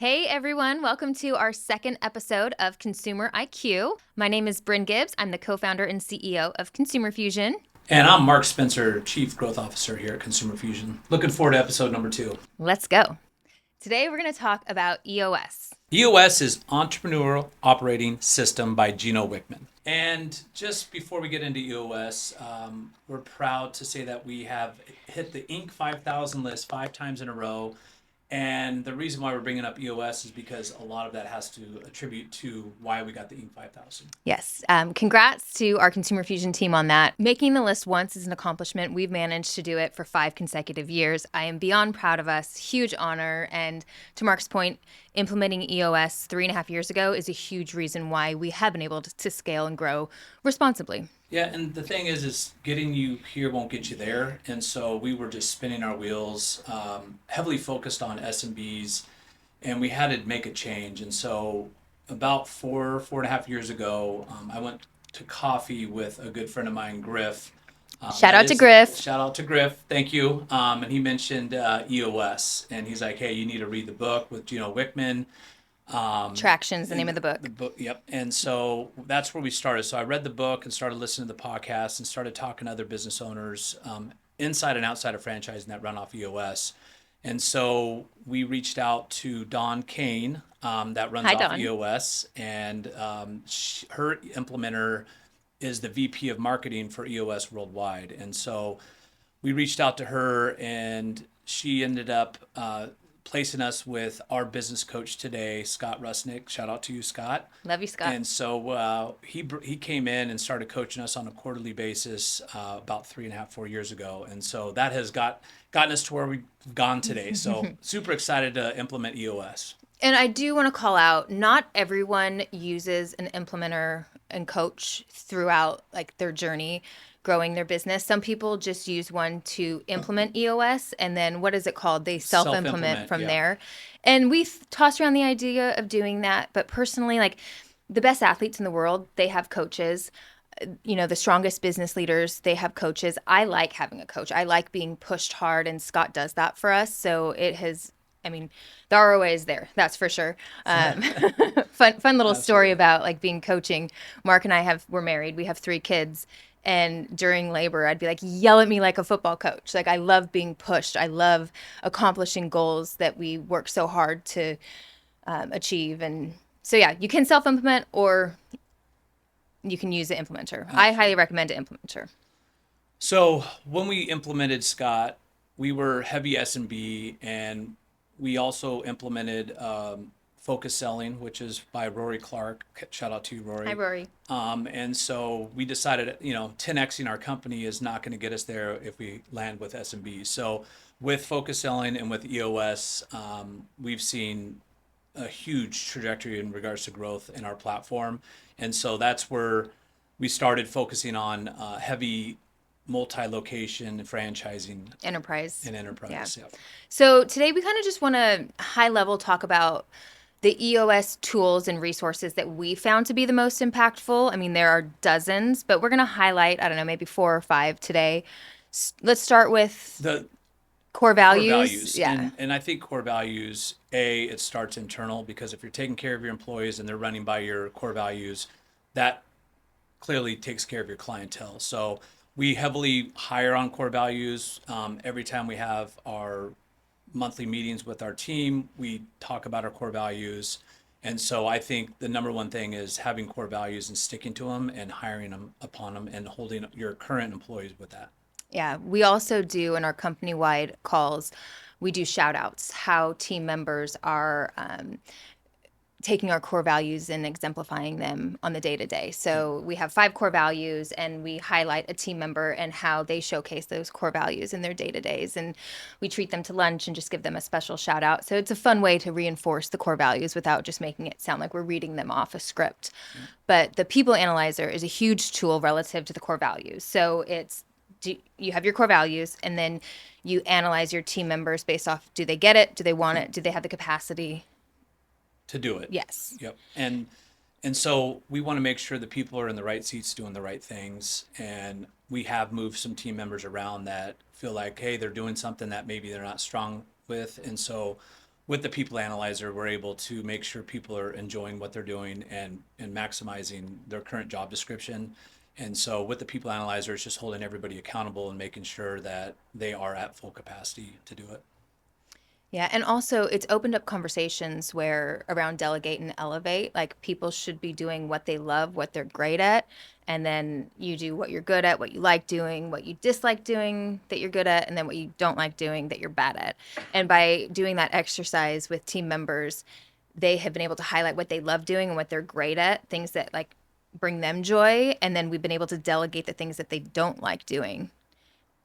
Hey everyone, welcome to our second episode of Consumer IQ. My name is Brynn Gibbs. I'm the co-founder and CEO of Consumer Fusion. And I'm Mark Spencer, Chief Growth Officer here at Consumer Fusion. Looking forward to episode number 2. Let's go. Today we're going to talk about EOS. EOS is Entrepreneurial Operating System by Gino Wickman. And just before we get into EOS, we're proud to say that we have hit the Inc. 5000 list 5 times in a row. And the reason why we're bringing up EOS is because a lot of that has to attribute to why we got the Inc. 5000. Yes. Congrats to our Consumer Fusion team on that. Making the list once is an accomplishment. We've managed to do it for 5 consecutive years. I am beyond proud of us. Huge honor. And to Mark's point, implementing EOS 3.5 years ago is a huge reason why we have been able to scale and grow responsibly. Yeah, and the thing is getting you here won't get you there. And so we were just spinning our wheels, heavily focused on SMBs, and we had to make a change. And so about 4.5 years ago, I went to coffee with a good friend of mine, Griff. Shout out to Griff. Shout out to Griff. Thank you. And he mentioned EOS, and he's like, hey, you need to read the book with Gino Wickman. Traction's the name of the book. The book, yep. And so that's where we started. So I read the book and started listening to the podcast and started talking to other business owners inside and outside of franchising that run off EOS. And so we reached out to Dawn Kane that runs Hi, off Dawn. EOS, and her implementer is the VP of marketing for EOS worldwide. And so we reached out to her, and she ended up placing us with our business coach today, Scott Rusnick. Shout out to you, Scott. Love you, Scott. And so he came in and started coaching us on a quarterly basis about 3.5, 4 years ago. And so that has gotten us to where we've gone today. So super excited to implement EOS. And I do want to call out, not everyone uses an implementer and coach throughout like their journey growing their business. Some people just use one to implement EOS, and then what is it called? They self-implement from there. And we've tossed around the idea of doing that, but personally, like the best athletes in the world, they have coaches. You know, the strongest business leaders, they have coaches. I like having a coach. I like being pushed hard, and Scott does that for us. So it has, I mean, the ROI is there, that's for sure. Fun little story about like being coaching. Mark and I we're married. We have 3 kids. And during labor, I'd be like, yell at me like a football coach. Like, I love being pushed. I love accomplishing goals that we work so hard to achieve. And so, yeah, you can self-implement or you can use an implementer. Absolutely. I highly recommend an implementer. So when we implemented Scott, we were heavy S&B, and we also implemented Focus Selling, which is by Rory Clark. Shout out to you, Rory. Hi, Rory. And so we decided, 10Xing our company is not going to get us there if we land with SMB. So with Focus Selling and with EOS, we've seen a huge trajectory in regards to growth in our platform. And so that's where we started focusing on heavy multi-location franchising. Enterprise. And enterprise, yeah. So today we kind of just want to high level talk about the EOS tools and resources that we found to be the most impactful. I mean, there are dozens, but we're going to highlight, I don't know, maybe 4 or 5 today. Let's start with the core values. Core values. Yeah. And I think core values, it starts internal, because if you're taking care of your employees and they're running by your core values, that clearly takes care of your clientele. So we heavily hire on core values. Every time we have our monthly meetings with our team, we talk about our core values. And so I think the number one thing is having core values and sticking to them and hiring them upon them and holding your current employees with that. Yeah, we also do in our company-wide calls, we do shout outs, how team members are taking our core values and exemplifying them on the day-to-day. So we have 5 core values, and we highlight a team member and how they showcase those core values in their day-to-days. And we treat them to lunch and just give them a special shout out. So it's a fun way to reinforce the core values without just making it sound like we're reading them off a script. But the People Analyzer is a huge tool relative to the core values. So you have your core values, and then you analyze your team members based off, do they get it? Do they want it? Do they have the capacity to do it? Yes. Yep. And so we want to make sure that people are in the right seats doing the right things. And we have moved some team members around that feel like, hey, they're doing something that maybe they're not strong with. And so with the People Analyzer, we're able to make sure people are enjoying what they're doing and maximizing their current job description. And so with the People Analyzer, it's just holding everybody accountable and making sure that they are at full capacity to do it. Yeah, and also it's opened up conversations where around delegate and elevate, like people should be doing what they love, what they're great at, and then you do what you're good at, what you like doing, what you dislike doing that you're good at, and then what you don't like doing that you're bad at. And by doing that exercise with team members, they have been able to highlight what they love doing and what they're great at, things that like bring them joy, and then we've been able to delegate the things that they don't like doing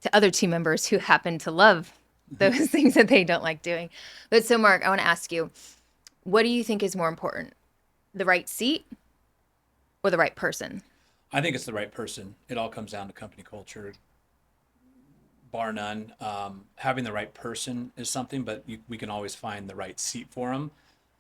to other team members who happen to love those things that they don't like doing. But so, Mark, I want to ask you, what do you think is more important, the right seat or the right person? I think it's the right person. It all comes down to company culture, bar none. Having the right person is something, but we can always find the right seat for them.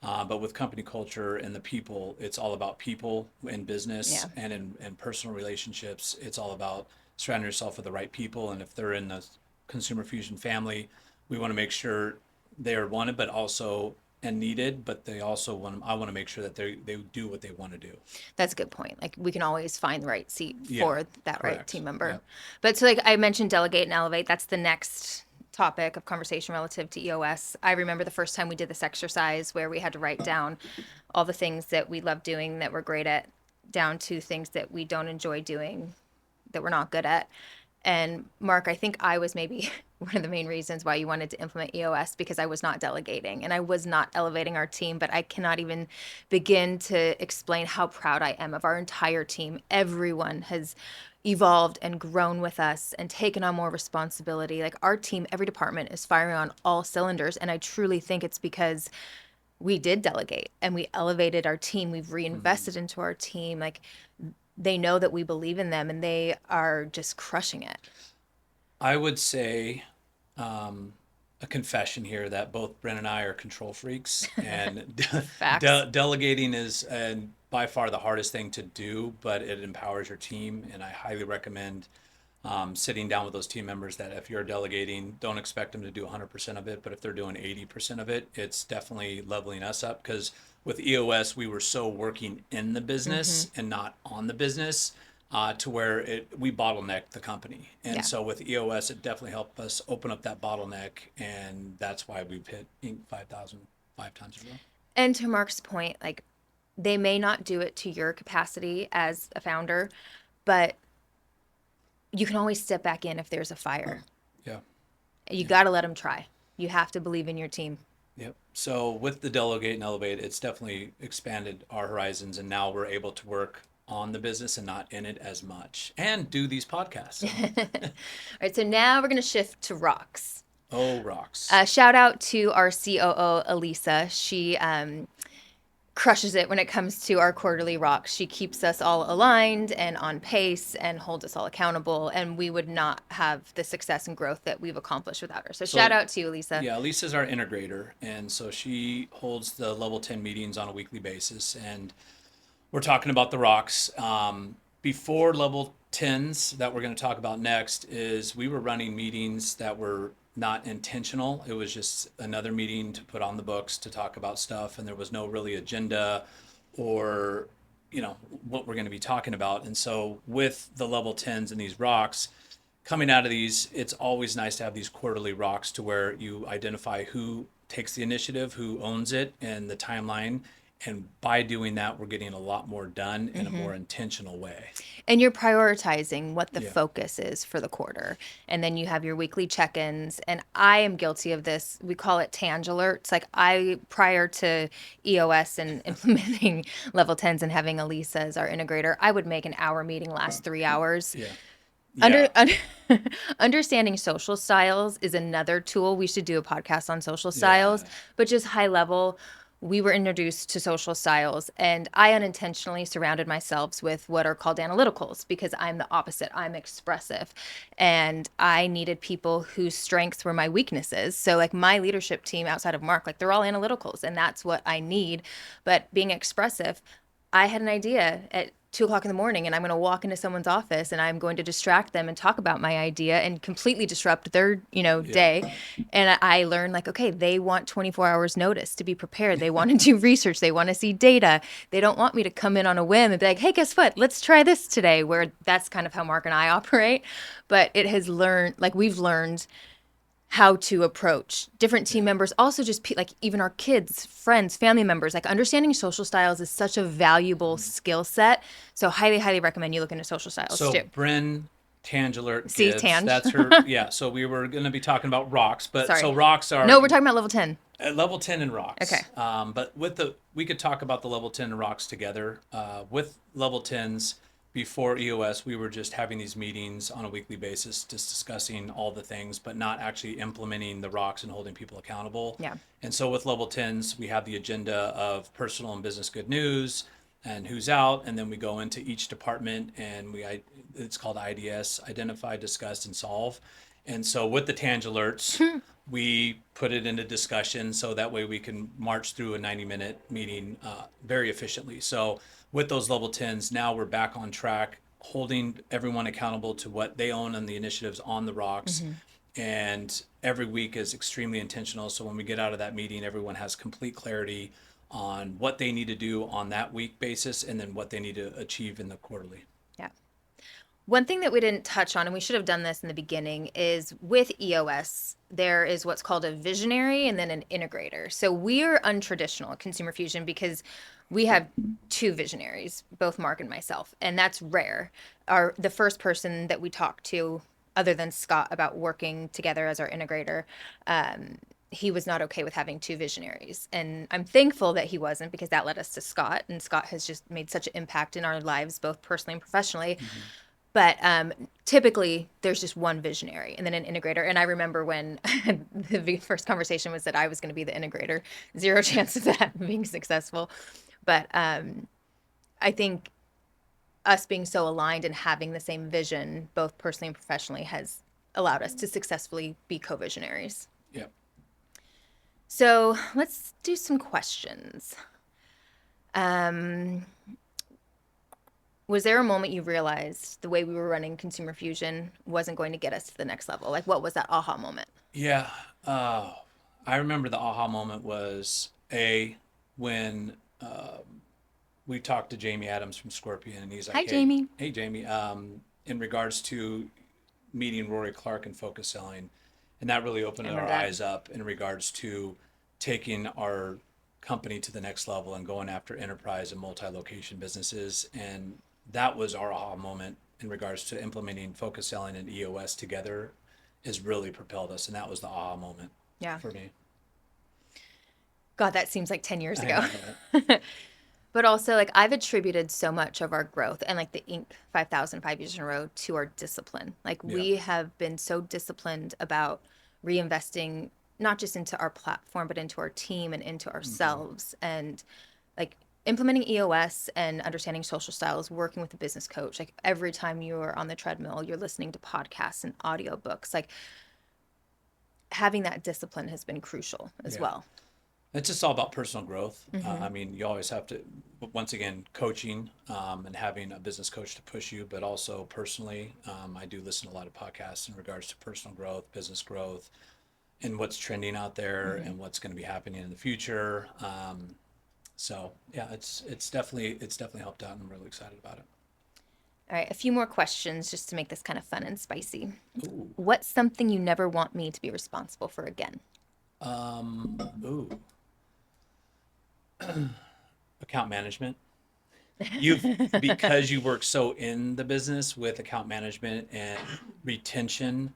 But with company culture and the people, it's all about people in business Yeah. and in personal relationships. It's all about surrounding yourself with the right people. And if they're in the Consumer Fusion family, we want to make sure they are wanted, but also and needed. But they also want. I want to make sure that they do what they want to do. That's a good point. Like we can always find the right seat Yeah, for that right correct. team member. Yep. But so like I mentioned delegate and elevate, that's the next topic of conversation relative to EOS. I remember the first time we did this exercise where we had to write down all the things that we love doing that we're great at down to things that we don't enjoy doing that we're not good at. And Mark, I think I was maybe one of the main reasons why you wanted to implement EOS because I was not delegating and I was not elevating our team. But I cannot even begin to explain how proud I am of our entire team. Everyone has evolved and grown with us and taken on more responsibility. Like our team, every department is firing on all cylinders. And I truly think it's because we did delegate and we elevated our team. We've reinvested into our team. Like they know that we believe in them and they are just crushing it. I would say a confession here that both Brynn and I are control freaks, and Facts. delegating is by far the hardest thing to do, but it empowers your team, and I highly recommend sitting down with those team members that if you're delegating, don't expect them to do 100% of it, but if they're doing 80% of it, it's definitely leveling us up because with EOS, we were so working in the business and not on the business to where we bottlenecked the company. And Yeah. so with EOS, it definitely helped us open up that bottleneck. And that's why we've hit Inc. 5,000 5 times in a row. And to Mark's point, like they may not do it to your capacity as a founder, but you can always step back in if there's a fire. Yeah. You got to let them try. You have to believe in your team. Yep. So with the Delegate and Elevate, it's definitely expanded our horizons, and now we're able to work on the business and not in it as much, and do these podcasts. All right, so now we're going to shift to rocks. Oh, rocks. Shout out to our COO, Elisa. She crushes it when it comes to our quarterly rocks. She keeps us all aligned and on pace and holds us all accountable. And we would not have the success and growth that we've accomplished without her. So shout out to you, Elisa. Yeah, Lisa's our integrator, and so she holds the level 10 meetings on a weekly basis, and we're talking about the rocks. Before level 10s that we're going to talk about next is we were running meetings that were not intentional. It was just another meeting to put on the books to talk about stuff, and there was no really agenda or what we're going to be talking about. And so with the level 10s and these rocks coming out of these, it's always nice to have these quarterly rocks to where you identify who takes the initiative, who owns it, and the timeline. And by doing that, we're getting a lot more done in a more intentional way. And you're prioritizing what the Yeah. focus is for the quarter. And then you have your weekly check-ins. And I am guilty of this. We call it Tange alerts. Like prior to EOS and implementing level 10s and having Elisa as our integrator, I would make an hour meeting last 3 hours. Yeah. Understanding social styles is another tool. We should do a podcast on social styles, but just high level. We were introduced to social styles, and I unintentionally surrounded myself with what are called analyticals because I'm the opposite. I'm expressive, and I needed people whose strengths were my weaknesses. So like my leadership team outside of Mark, like they're all analyticals, and that's what I need. But being expressive, I had an idea at 2 o'clock in the morning and I'm going to walk into someone's office and I'm going to distract them and talk about my idea and completely disrupt their, day. And I learned like, okay, they want 24 hours notice to be prepared. They want to do research. They want to see data. They don't want me to come in on a whim and be like, hey, guess what? Let's try this today, where that's kind of how Mark and I operate. But it has learned, like we've learned how to approach different team members, also just like even our kids, friends, family members. Like understanding social styles is such a valuable skill set. So highly, highly recommend you look into social styles So too. Brynn Tangler See, Gibbs, Tange. that's her. Yeah. So we were going to be talking about rocks, but Sorry. so rocks are No, we're talking about level 10. at level 10 in rocks. Okay. But we could talk about the level 10 rocks together. With level 10s before EOS, we were just having these meetings on a weekly basis, just discussing all the things, but not actually implementing the rocks and holding people accountable. Yeah. And so with level 10s, we have the agenda of personal and business good news and who's out. And then we go into each department and it's called IDS, identify, discuss, and solve. And so with the Tange alerts, we put it into discussion so that way we can march through a 90-minute meeting very efficiently. So with those level 10s, now we're back on track, holding everyone accountable to what they own and the initiatives on the rocks. And every week is extremely intentional. So when we get out of that meeting, everyone has complete clarity on what they need to do on that week basis and then what they need to achieve in the quarterly. Yeah. One thing that we didn't touch on, and we should have done this in the beginning, is with EOS, there is what's called a visionary and then an integrator. So we are untraditional at Consumer Fusion because we have two visionaries, both Mark and myself, and that's rare. The first person that we talked to, other than Scott, about working together as our integrator, he was not okay with having two visionaries. And I'm thankful that he wasn't, because that led us to Scott. And Scott has just made such an impact in our lives, both personally and professionally. But typically, there's just one visionary and then an integrator. And I remember when the first conversation was that I was going to be the integrator. Zero chance of that being successful. But I think us being so aligned and having the same vision, both personally and professionally, has allowed us to successfully be co-visionaries. Yep. So let's do some questions. Was there a moment you realized the way we were running Consumer Fusion wasn't going to get us to the next level? Like, what was that aha moment? Yeah. I remember the aha moment was when we talked to Jamie Adams from Scorpion, and he's like, Hi, Jamie. Hey, Jamie, in regards to meeting Rory Clark and focus selling. And that really opened our eyes up in regards to taking our company to the next level and going after enterprise and multi-location businesses. And that was our aha moment in regards to implementing focus selling and EOS together, has really propelled us. And that was the aha moment for me. God, that seems like 10 years ago. But also, like, I've attributed so much of our growth and like the Inc. 5,000 5 years in a row to our discipline. Like, we have been so disciplined about reinvesting not just into our platform, but into our team and into ourselves. And like implementing EOS and understanding social styles, working with a business coach. Like, every time you're on the treadmill, you're listening to podcasts and audiobooks. Like, having that discipline has been crucial as well. It's just all about personal growth. I mean, you always have to, once again, coaching and having a business coach to push you, but also personally, I do listen to a lot of podcasts in regards to personal growth, business growth, and what's trending out there and what's going to be happening in the future. So yeah, it's definitely helped out, and I'm really excited about it. All right, a few more questions just to make this kind of fun and spicy. Ooh. What's something you never want me to be responsible for again? Account management. Because you work so in the business with account management and retention,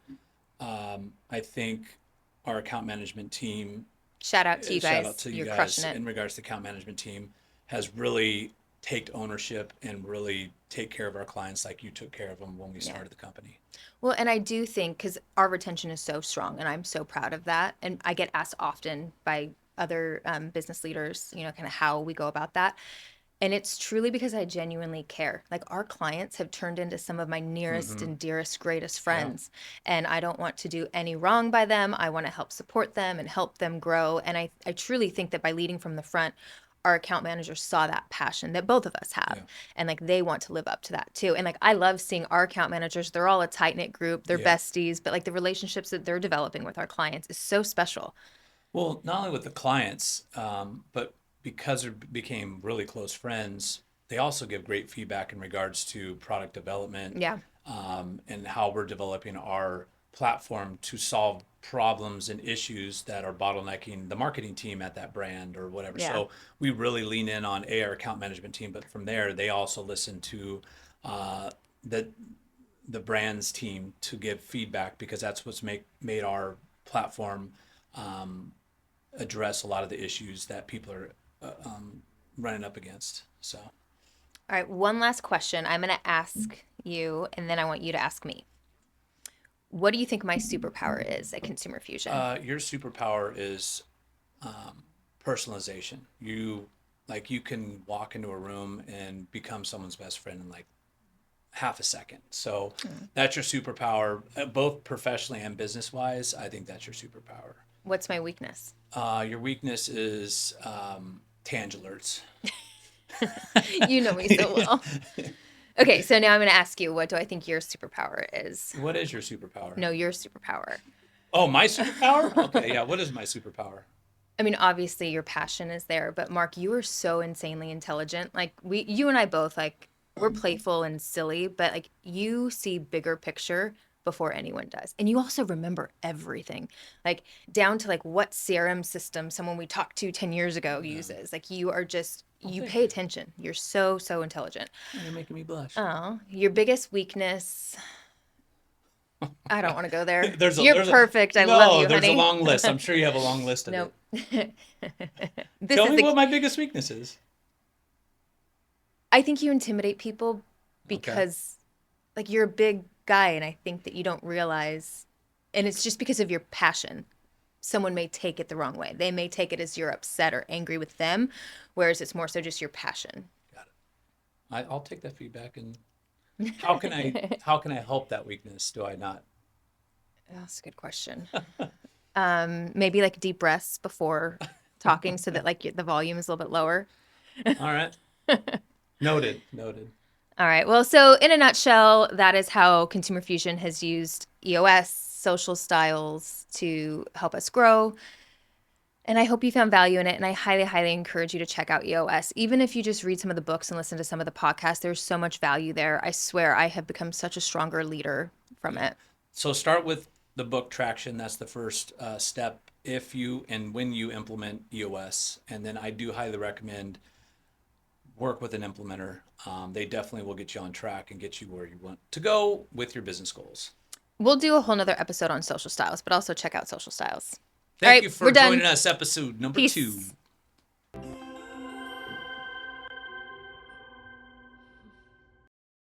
I think our account management team, Shout out to you guys. shout out to you You're guys crushing it. in regards to the account management team, has really taken ownership and really take care of our clients like you took care of them when we started the company. Well, and I do think, because our retention is so strong, and I'm so proud of that. And I get asked often by other business leaders, kind of how we go about that. And it's truly because I genuinely care. Like, our clients have turned into some of my nearest and dearest, greatest friends. And I don't want to do any wrong by them. I want to help support them and help them grow. And I truly think that by leading from the front, our account managers saw that passion that both of us have. Yeah. And like they want to live up to that too. And like I love seeing our account managers, they're all a tight-knit group, they're Yeah. besties, but like the relationships that they're developing with our clients is so special. Well, not only with the clients, but because they became really close friends, they also give great feedback in regards to product development, Yeah. and how we're developing our platform to solve problems and issues that are bottlenecking the marketing team at that brand or whatever. Yeah. So we really lean in on our account management team, but from there they also listen to uh, the the brand's team to give feedback, because that's what's made our platform address a lot of the issues that people are running up against. So, All right, one last question. I'm going to ask you, and then I want you to ask me. What do you think my superpower is at Consumer Fusion? your superpower is personalization. You can walk into a room and become someone's best friend in like half a second. So that's your superpower, both professionally and business wise. I think that's your superpower. What's my weakness? Your weakness is tangent alerts. You know me so well. Okay, so now I'm going to ask you, what do I think your superpower is? What is your superpower? No, your superpower. Oh, my superpower? Okay, yeah. What is my superpower? I mean, obviously your passion is there, but Mark, you are so insanely intelligent. Like you and I both, like, we're playful and silly, but like you see bigger picture before anyone does. And you also remember everything, like down to like what CRM system someone we talked to 10 years ago uses. Like you are just, you pay attention. You're so, so intelligent. You're making me blush. Oh, your biggest weakness. I don't want to go there. There's You're perfect. I love you, there's honey. a long list. I'm sure you have a long list of Nope. it. This Tell is me the what my biggest weakness is. I think you intimidate people because like you're a big guy and I think that you don't realize, and it's just because of your passion. Someone may take it the wrong way. They may take it as you're upset or angry with them, whereas it's more so just your passion. Got it. I'll take that feedback. And how can I help that weakness? Do I not? That's a good question. Maybe like deep breaths before talking so that like the volume is a little bit lower. All right. Noted. All right. Well, so in a nutshell, that is how Consumer Fusion has used EOS social styles to help us grow. And I hope you found value in it. And I highly, highly encourage you to check out EOS. Even if you just read some of the books and listen to some of the podcasts, there's so much value there. I swear I have become such a stronger leader from it. So start with the book Traction. That's the first step if you and when you implement EOS. And then I do highly recommend work with an implementer. They definitely will get you on track and get you where you want to go with your business goals. We'll do a whole nother episode on social styles, but also check out social styles. Thank you for we're done. joining us, episode number Peace. 2.